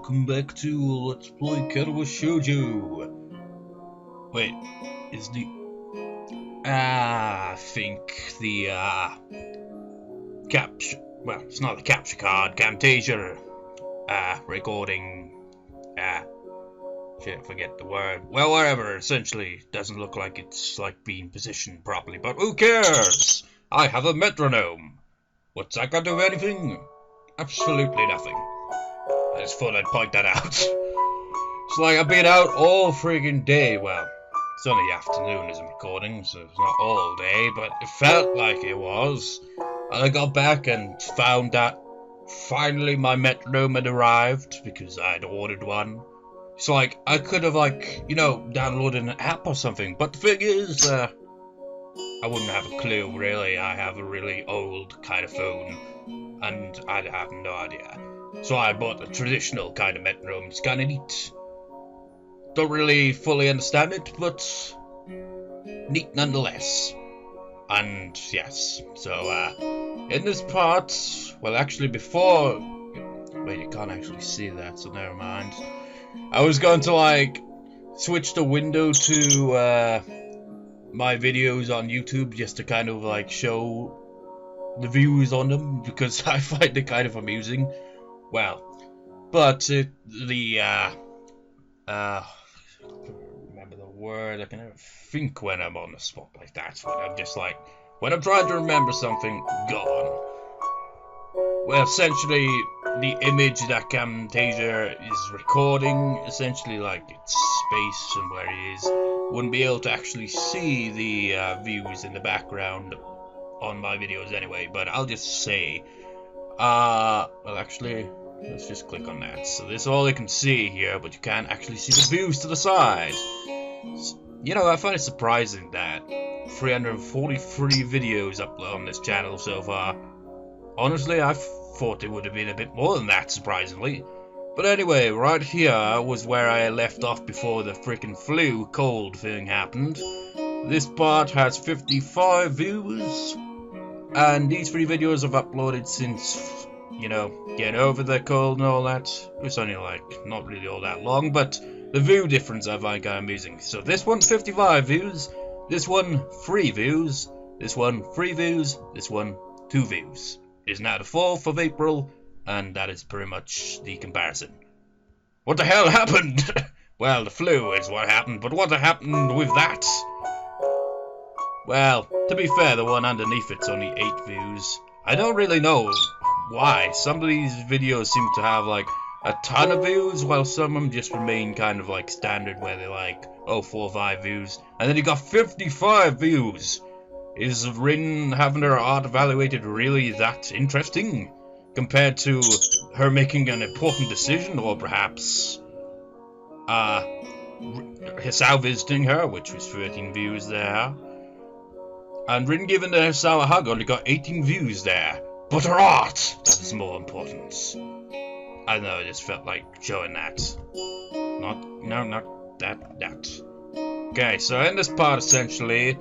welcome back to Let's Play Katawa Shoujo. Wait, is the... I think the, capture... Well, it's not the capture card, Camtasia, recording, shit, forget the word. Well, whatever, essentially, doesn't look like it's, like, being positioned properly, but who cares? I have a metronome. What's that got to do with anything? Absolutely nothing. I just thought I'd point that out. It's like I've been out all friggin' day. Well, it's only afternoon as I'm recording, so it's not all day, but it felt like it was. And I got back and found that finally my metronome had arrived, because I'd ordered one. It's like, I could have, like, you know, downloaded an app or something, but the thing is, I wouldn't have a clue, really. I have a really old kind of phone, and I'd have no idea. So I bought a traditional kind of metronome. It's kind of neat. Don't really fully understand it, but neat nonetheless. And yes, so in this part, well, actually before, wait, you can't actually see that, so never mind. I was going to like switch the window to my videos on YouTube just to kind of like show the views on them, because I find it kind of amusing. Well, but remember the word, I can never think when I'm on the spot like that, when I'm just like, when I'm trying to remember something, gone. Well, essentially, the image that Camtasia is recording, essentially like its space and where it is, wouldn't be able to actually see the views in the background on my videos anyway, but I'll just say, well actually, let's just click on that. So this is all you can see here, but you can't actually see the views to the side. You know, I find it surprising that 343 videos uploaded on this channel so far. Honestly, I thought it would have been a bit more than that, surprisingly. But anyway, right here was where I left off before the freaking flu cold thing happened. This part has 55 views, and these 3 videos I've uploaded since, you know, getting over the cold and all that. It's only like, not really all that long, but the view difference I find kind of amusing. So this one, 55 views, this one, 3 views, this one, 3 views, this one, 2 views. It is now the 4th of April, and that is pretty much the comparison. What the hell happened? Well, the flu is what happened, but what happened with that? Well, to be fair, the one underneath it's only 8 views. I don't really know why. Some of these videos seem to have like a ton of views, while some of them just remain kind of like standard where they're like, oh, 4 or 5 views. And then you got 55 views. Is Rin having her art evaluated really that interesting? Compared to her making an important decision, or perhaps Hisao visiting her, which was 13 views there. And Rin giving the Hisao a hug only got 18 views there. But her art! That is more important. I don't know, I just felt like showing that. Not that. Okay, so in this part, essentially,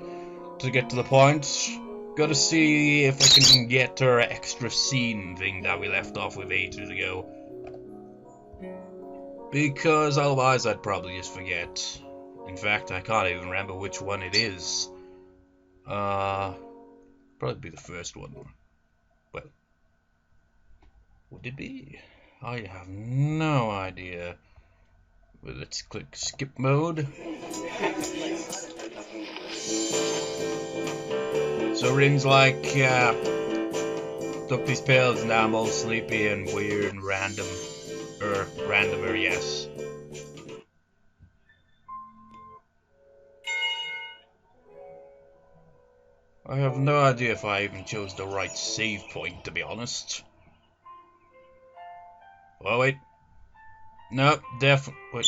to get to the point, gotta see if I can get her extra scene thing that we left off with ages ago. Because otherwise I'd probably just forget. In fact, I can't even remember which one it is. Probably be the first one. Well, would it be? I have no idea. Well, let's click skip mode. So Rin's like, took these pills and now I'm all sleepy and weird and random. Randomer, yes. I have no idea if I even chose the right save point, to be honest. Oh, wait. No, wait.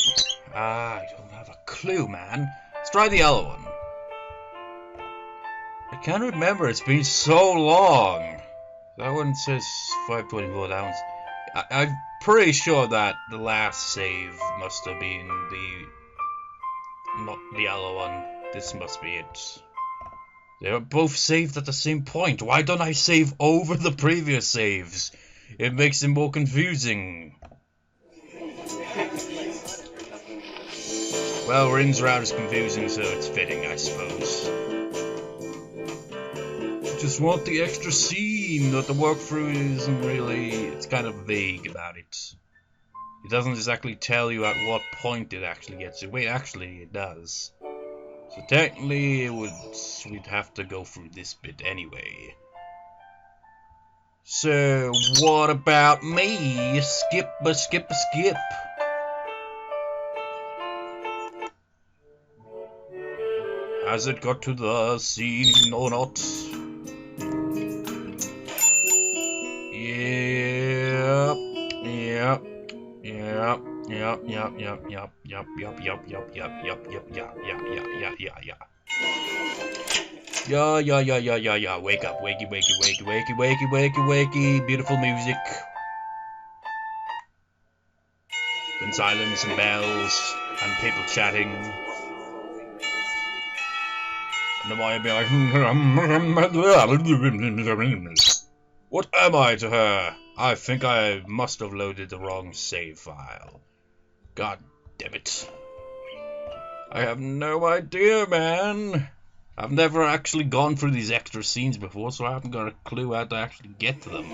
I don't have a clue, man. Let's try the other one. I can't remember, it's been so long. That one says 524 downs. I'm pretty sure that the last save must have been not the other one. This must be it. They were both saved at the same point. Why don't I save over the previous saves? It makes it more confusing. Well, rings around is confusing, so it's fitting, I suppose. Just want the extra scene, but the walkthrough isn't really... It's kind of vague about it. It doesn't exactly tell you at what point it actually gets you. Wait, actually, it does. So technically, we'd have to go through this bit anyway. So, what about me? Skip. Has it got to the scene or not? Yeah. Wake up, wakey. Beautiful music. Then silence and bells and people chatting. And the boy be like, what am I to her? I think I must have loaded the wrong save file. God damn it. I have no idea, man. I've never actually gone through these extra scenes before, so I haven't got a clue how to actually get to them.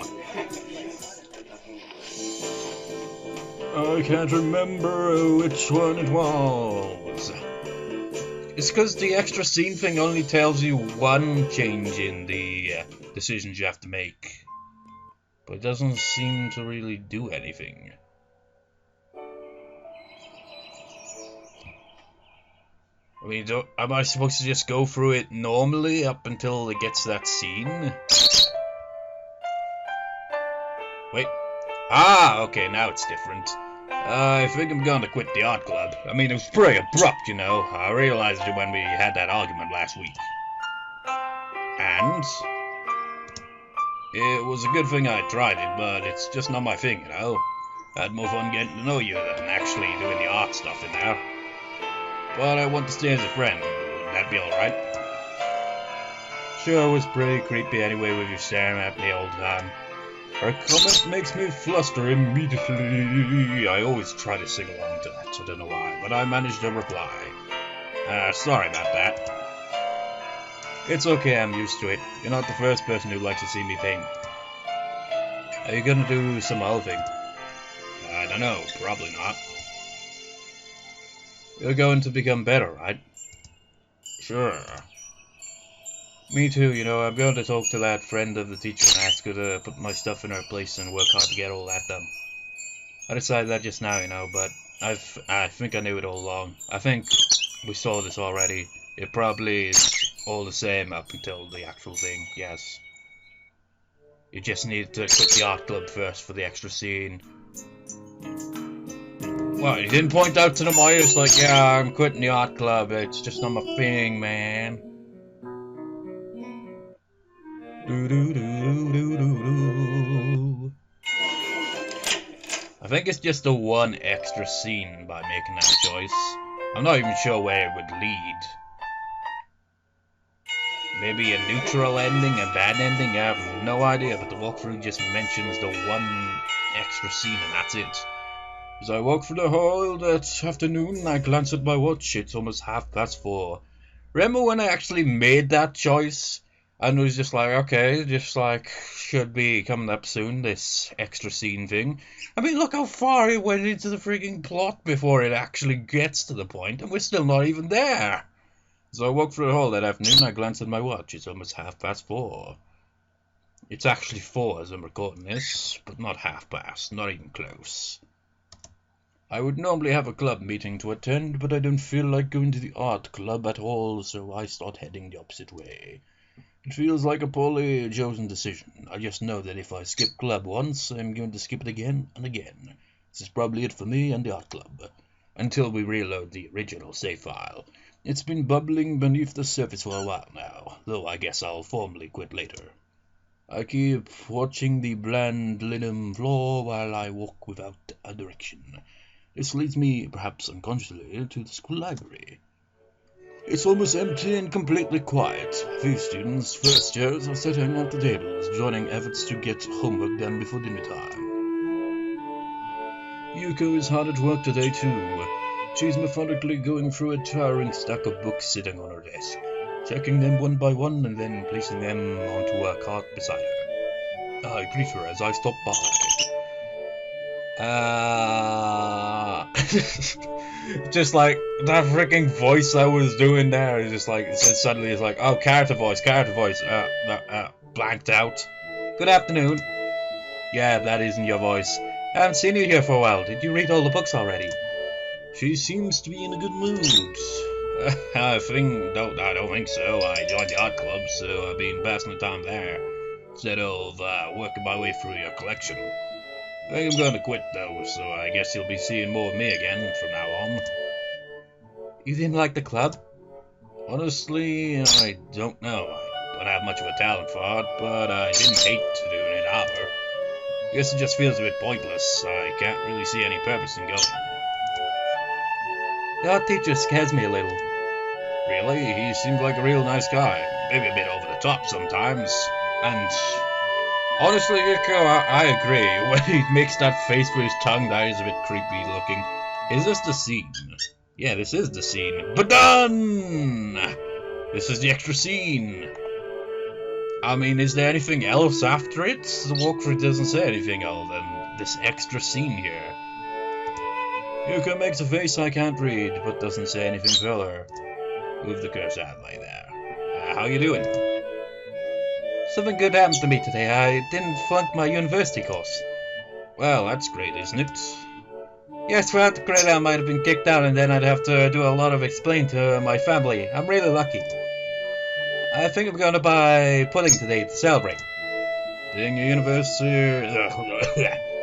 I can't remember which one it was. It's because the extra scene thing only tells you one change in the decisions you have to make. But it doesn't seem to really do anything. I mean, am I supposed to just go through it normally up until it gets to that scene? Wait. Ah, okay, now it's different. I think I'm going to quit the art club. I mean, it was pretty abrupt, you know. I realized it when we had that argument last week. And it was a good thing I tried it, but it's just not my thing, you know. I had more fun getting to know you than actually doing the art stuff in there. But I want to stay as a friend. Wouldn't that be alright? Sure, it was pretty creepy anyway with you staring at me all the time. Her comment makes me fluster immediately. I always try to sing along to that, I don't know why, but I managed to reply. Sorry about that. It's okay, I'm used to it. You're not the first person who likes to see me paint. Are you gonna do some other thing? I don't know, probably not. You're going to become better, right? Sure. Me too, you know, I'm going to talk to that friend of the teacher and ask her to put my stuff in her place and work hard to get all that done. I decided that just now, you know, but I think I knew it all along. I think we saw this already. It probably is all the same up until the actual thing, yes. You just need to quit the art club first for the extra scene. Well, you didn't point out to the Myers like, yeah, I'm quitting the art club, it's just not my thing, man. I think it's just the one extra scene by making that choice. I'm not even sure where it would lead. Maybe a neutral ending, a bad ending, I have no idea, but the walkthrough just mentions the one extra scene and that's it. As I walk through the hall that afternoon, I glance at my watch, it's almost 4:30. Remember when I actually made that choice? And it was just like, okay, just like, should be coming up soon, this extra scene thing. I mean, look how far it went into the freaking plot before it actually gets to the point, and we're still not even there. So I walked through the hall that afternoon, I glanced at my watch, it's almost 4:30. It's actually 4 as I'm recording this, but not 4:30, not even close. I would normally have a club meeting to attend, but I don't feel like going to the art club at all, so I start heading the opposite way. It feels like a poorly chosen decision. I just know that if I skip club once, I'm going to skip it again and again. This is probably it for me and the art club. Until we reload the original save file. It's been bubbling beneath the surface for a while now, though I guess I'll formally quit later. I keep watching the bland linen floor while I walk without a direction. This leads me, perhaps unconsciously, to the school library. It's almost empty and completely quiet. A few students, first years, are sitting at the tables, joining efforts to get homework done before dinner time. Yuko is hard at work today too. She's methodically going through a towering stack of books sitting on her desk, checking them one by one and then placing them onto a cart beside her. I greet her as I stop by. Just like that freaking voice I was doing there, is just like suddenly it's like, oh, character voice, blanked out. Good afternoon. Yeah, that isn't your voice. I haven't seen you here for a while. Did you read all the books already? She seems to be in a good mood. I don't think so. I joined the art club, so I've been passing the time there instead of working my way through your collection. I think I'm going to quit though, so I guess you'll be seeing more of me again from now on. You didn't like the club? Honestly, I don't know. I don't have much of a talent for art, but I didn't hate doing it either. I guess it just feels a bit pointless. I can't really see any purpose in going. The art teacher scares me a little. Really? He seems like a real nice guy. Maybe a bit over the top sometimes. And honestly, Yuko, I agree. When he makes that face with his tongue, that is a bit creepy looking. Is this the scene? Yeah, this is the scene. BADAAN! This is the extra scene. I mean, is there anything else after it? The walkthrough doesn't say anything other than this extra scene here. Yuko makes a face I can't read, but doesn't say anything further. Move the cursor out like there. How you doing? Something good happened to me today. I didn't flunk my university course. Well, that's great, isn't it? Yes, throughout the grade I might have been kicked out and then I'd have to do a lot of explaining to my family. I'm really lucky. I think I'm going to buy pudding today to celebrate. Doing your university...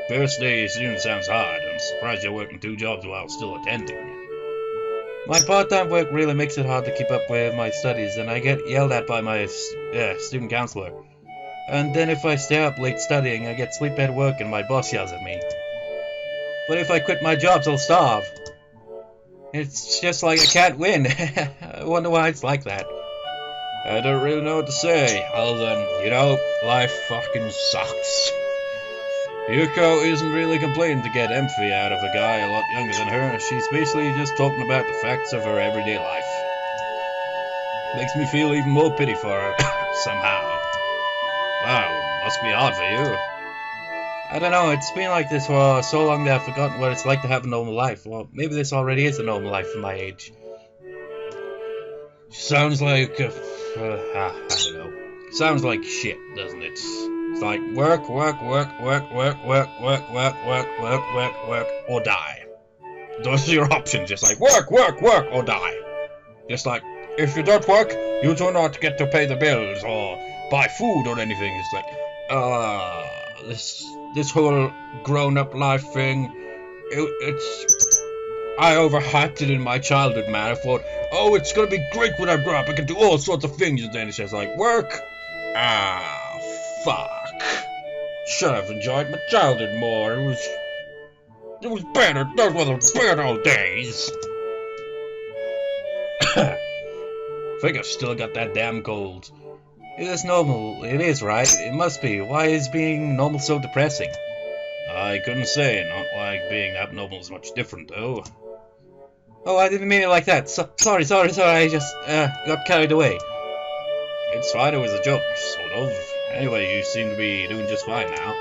First day student sounds hard. I'm surprised you're working 2 jobs while still attending. My part-time work really makes it hard to keep up with my studies, and I get yelled at by my student counselor. And then if I stay up late studying, I get sleep at work and my boss yells at me. But if I quit my jobs, I'll starve. It's just like I can't win. I wonder why it's like that. I don't really know what to say, other than, you know, life fucking sucks. Yuko isn't really complaining to get empathy out of a guy a lot younger than her. She's basically just talking about the facts of her everyday life. Makes me feel even more pity for her, somehow. Wow, must be hard for you. I don't know, it's been like this for so long that I've forgotten what it's like to have a normal life. Well, maybe this already is a normal life for my age. Sounds like, I don't know. Sounds like shit, doesn't it? It's like work, or die. Those are your options, just like work, or die. Just like, if you don't work, you do not get to pay the bills, or buy food or anything. It's like, this whole grown-up life thing, I overhyped it in my childhood, man. I thought, oh, it's gonna be great when I grow up, I can do all sorts of things, and then it's just like, work? Ah, fuck. Should have enjoyed my childhood more. It was better. Those were the good old days. I think I've still got that damn cold. It is normal. It is, right? It must be. Why is being normal so depressing? I couldn't say. Not like being abnormal is much different, though. Oh, I didn't mean it like that. Sorry. I just got carried away. It's fine. It was a joke, sort of. Anyway, you seem to be doing just fine now.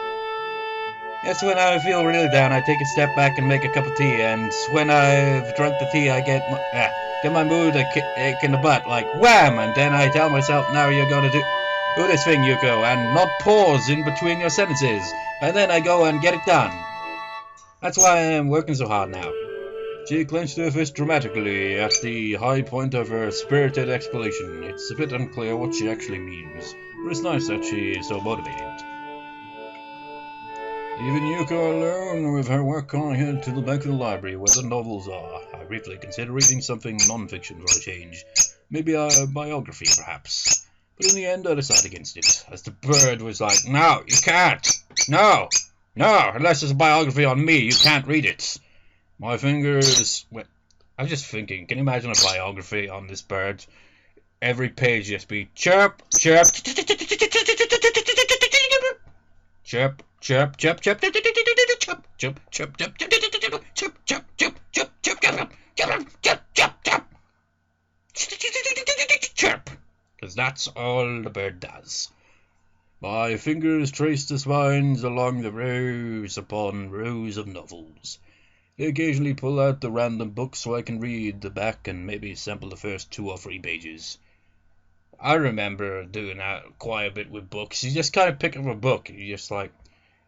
Yes, when I feel really down, I take a step back and make a cup of tea, and when I've drunk the tea, I get my mood a kick in the butt, like wham, and then I tell myself, now you're gonna do this thing, Yuko, and not pause in between your sentences, and then I go and get it done. That's why I'm working so hard now. She clenched her fist dramatically at the high point of her spirited explanation. It's a bit unclear what she actually means, but it's nice that she is so motivated. Leaving Yuko alone with her work, I head to the back of the library where the novels are. I briefly consider reading something non-fiction for a change. Maybe a biography, perhaps. But in the end, I decide against it, as the bird was like, no, you can't! No, unless it's a biography on me, you can't read it. My fingers... I was just thinking, can you imagine a biography on this bird? Every page just be chirp, chirp, chirp, chirp, chirp, chirp, chirp, chirp, chirp, chirp, chirp, chirp, chirp, chirp, chirp, chirp, chirp, chirp, Chirp, because that's all the bird does. My fingers trace the spines along the rows upon rows of novels. They occasionally pull out the random book so I can read the back and maybe sample the first 2 or 3 pages. I remember doing that quite a bit with books. You just kind of pick up a book, you just like,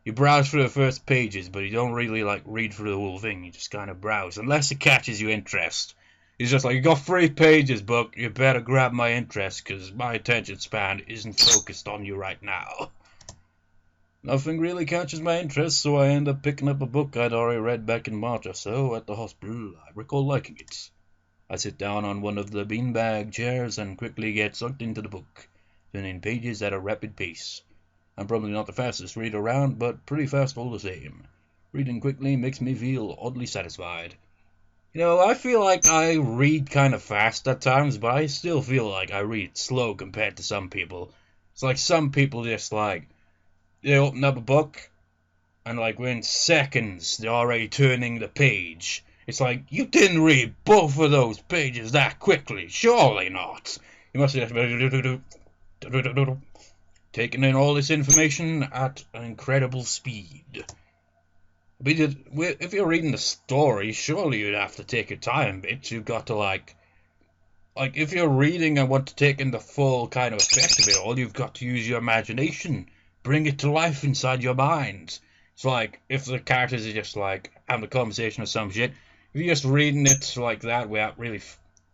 you browse through the first pages, but you don't really like read through the whole thing, you just kind of browse, unless it catches your interest. It's just like, you got 3 pages, book, you better grab my interest, because my attention span isn't focused on you right now. Nothing really catches my interest, so I end up picking up a book I'd already read back in March or so at the hospital. I recall liking it. I sit down on one of the beanbag chairs and quickly get sucked into the book, turning pages at a rapid pace. I'm probably not the fastest reader around, but pretty fast all the same. Reading quickly makes me feel oddly satisfied. You know, I feel like I read kind of fast at times, but I still feel like I read slow compared to some people. It's like some people just like, they open up a book, and like within seconds, they're already turning the page. It's like, you didn't read both of those pages that quickly, surely not. You must have taken in all this information at an incredible speed. But if you're reading the story, surely you'd have to take your time a bit. You've got to like if you're reading and want to take in the full kind of effect of it all, you've got to use your imagination. Bring it to life inside your mind. It's like, if the characters are just like having a conversation or some shit, if you're just reading it like that without really,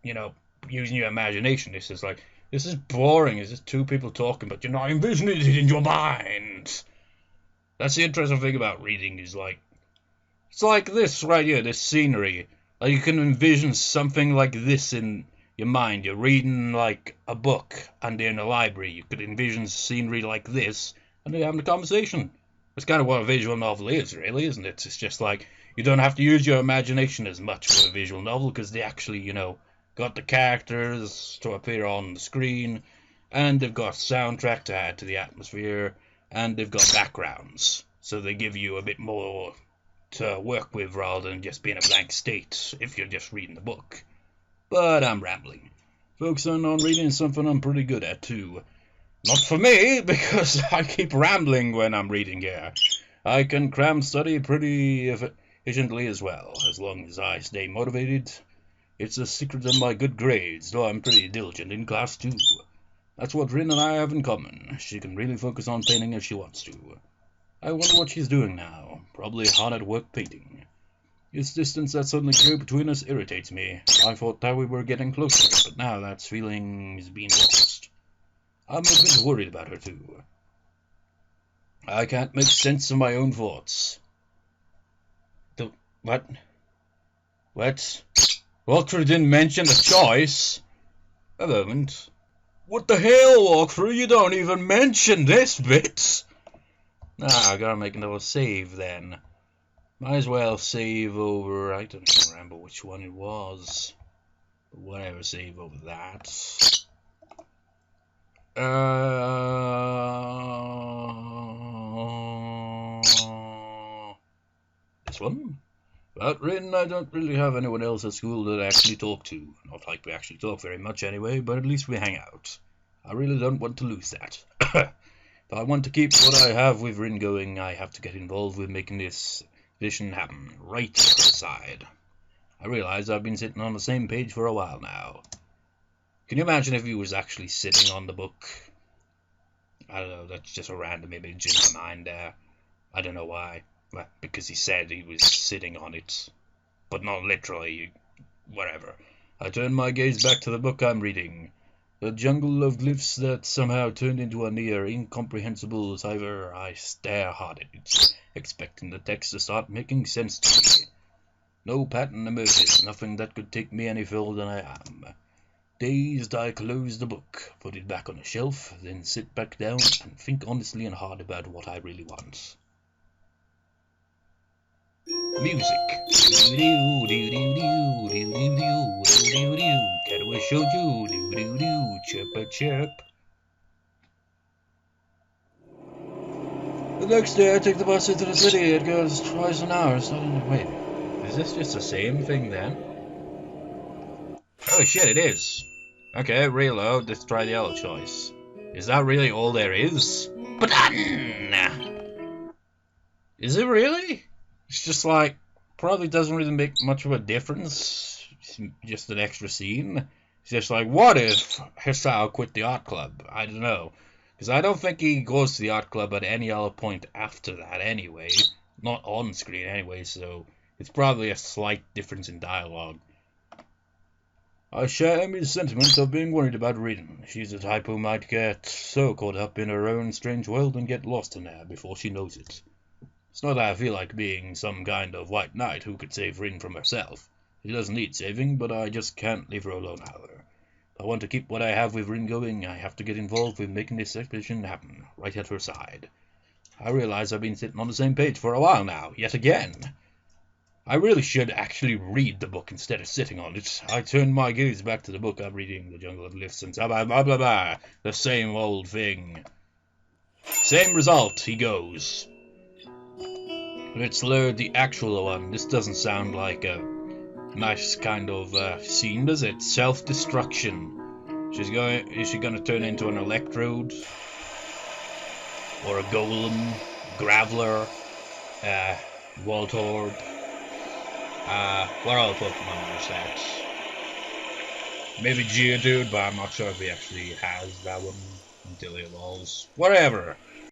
using your imagination, this is boring. It's just 2 people talking, but you're not envisioning it in your mind. That's the interesting thing about reading, is like, it's like this right here, this scenery. Like, you can envision something like this in your mind. You're reading like a book and they're in a library. You could envision scenery like this and they're having a conversation. That's kind of what a visual novel is, really, isn't it? It's just like, you don't have to use your imagination as much for a visual novel, because they actually, got the characters to appear on the screen, and they've got soundtrack to add to the atmosphere, and they've got backgrounds, so they give you a bit more to work with rather than just being a blank state if you're just reading the book. But I'm rambling. Focusing on reading is something I'm pretty good at too. Not for me, because I keep rambling when I'm reading here. I can cram study pretty efficiently as well, as long as I stay motivated. It's the secret of my good grades, though I'm pretty diligent in class too. That's what Rin and I have in common. She can really focus on painting if she wants to. I wonder what she's doing now. Probably hard at work painting. This distance that suddenly grew between us irritates me. I thought that we were getting closer, but now that feeling is being lost. I'm a bit worried about her too. I can't make sense of my own thoughts. What? Walkthrough didn't mention the choice. A moment. What the hell, Walkthrough? You don't even mention this bit. I gotta make another save then. Might as well save over, I don't even remember which one it was. But whatever, save over that. This one? But Rin, I don't really have anyone else at school that I actually talk to. Not like we actually talk very much anyway, but at least we hang out. I really don't want to lose that. If I want to keep what I have with Rin going, I have to get involved with making this vision happen right at the side. I realize I've been sitting on the same page for a while now. Can you imagine if he was actually sitting on the book? I don't know, that's just a random image in my mind there. I don't know why. Well, because he said he was sitting on it. But not literally, whatever. I turn my gaze back to the book I'm reading. The jungle of glyphs that somehow turned into a near incomprehensible cipher. I stare hard at it, expecting the text to start making sense to me. No pattern emerges, nothing that could take me any further than I am. Dazed, I close the book, put it back on the shelf, then sit back down and think honestly and hard about what I really want. Music. Katawa Shoujo. Chirp chirp. The next day I take the bus into the city. It goes twice an hour. Wait, is this just the same thing then? Oh shit, it is. Okay, reload. Let's try the other choice. Is that really all there is? BADAAN! Is it really? It's just like, probably doesn't really make much of a difference. It's just an extra scene. It's just like, what if Hisao quit the art club? I don't know. Because I don't think he goes to the art club at any other point after that anyway. Not on screen anyway, so it's probably a slight difference in dialogue. I share Amy's sentiment of being worried about Rin. She's the type who might get so caught up in her own strange world and get lost in there before she knows it. It's not that I feel like being some kind of white knight who could save Rin from herself. She doesn't need saving, but I just can't leave her alone either. If I want to keep what I have with Rin going, I have to get involved with making this expedition happen, right at her side. I realize I've been sitting on the same page for a while now, yet again. I really should actually read the book instead of sitting on it. I turned my gaze back to the book I'm reading, The Jungle of Lifts and blah blah blah blah. The same old thing. Same result, he goes. Let's load the actual one. This doesn't sound like a nice kind of scene, does it? Self-destruction. Is she gonna turn into an electrode? Or a golem? Graveler? Voltorb? What other Pokemon is that? Maybe Geodude, but I'm not sure if he actually has that one until he evolves. Whatever.